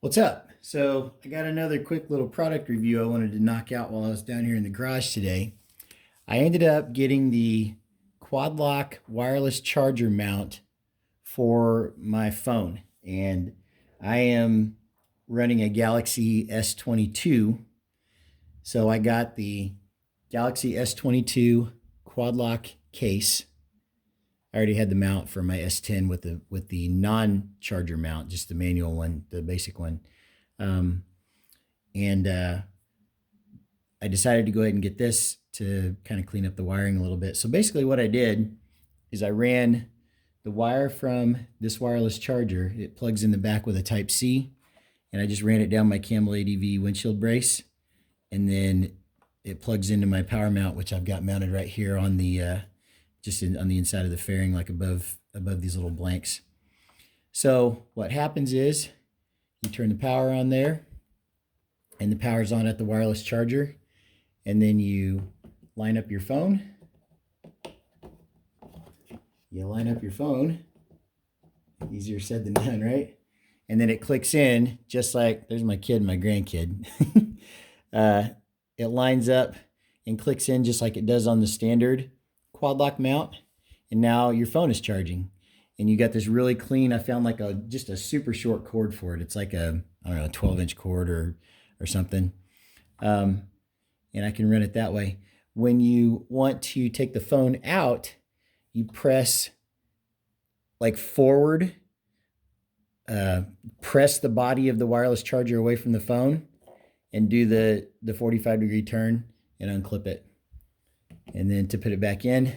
What's up? So I got another quick little product review I wanted to knock out while I was down here in the garage today. I ended up getting the Quadlock Wireless Charger Mount for my phone, and I am running a Galaxy S22. So I got the Galaxy S22 Quadlock case. I already had the mount for my S10 with the non-charger mount, just the manual one, the basic one. And I decided to go ahead and get this to kind of clean up the wiring a little bit. So basically what I did is I ran the wire from this wireless charger. It plugs in the back with a Type-C, and I just ran it down my Camel ADV windshield brace, and then it plugs into my power mount, which I've got mounted right here on the on the inside of the fairing, like above these little blanks. So what happens is you turn the power on there, and the power's on at the wireless charger, and then you line up your phone. You line up your phone. Easier said than done, right? And then it clicks in just like, there's my kid, my grandkid. It lines up and clicks in just like it does on the standard Quadlock mount, and now your phone is charging, and you got this really clean. I found like just a super short cord for it. It's like a, I don't know, a 12-inch cord or something, and I can run it that way. When you want to take the phone out, you press like forward, press the body of the wireless charger away from the phone, and do the 45-degree turn and unclip it. And then to put it back in,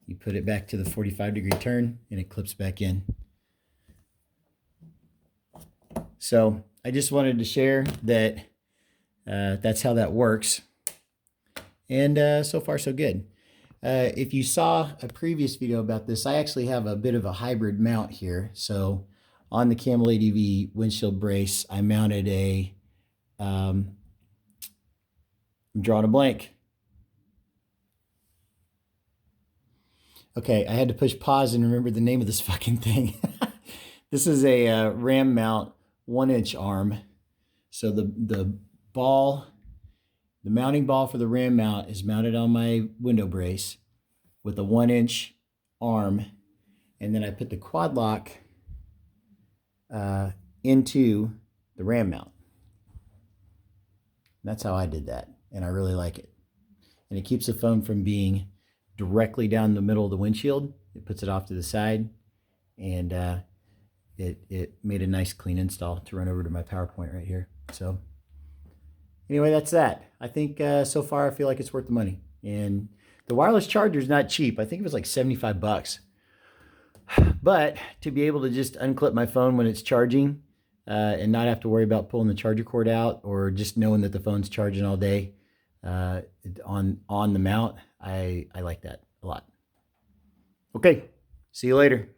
you put it back to the 45-degree turn, and it clips back in. So I just wanted to share that that's how that works. And so far, so good. If you saw a previous video about this, I actually have a bit of a hybrid mount here. So on the Camel ADV windshield brace, I mounted a, I'm drawing a blank. Okay, I had to push pause and remember the name of this fucking thing. This is a RAM mount 1-inch arm. So the mounting ball for the RAM mount is mounted on my window brace with a 1-inch arm, and then I put the Quadlock into the RAM mount. That's how I did that, and I really like it. And it keeps the phone from being directly down the middle of the windshield. It puts it off to the side, and it made a nice clean install to run over to my PowerPoint right here. So anyway, that's that. I think so far I feel like it's worth the money. And the wireless charger is not cheap. I think it was like 75 bucks. But to be able to just unclip my phone when it's charging and not have to worry about pulling the charger cord out, or just knowing that the phone's charging all day on the mount, I like that a lot. Okay, see you later.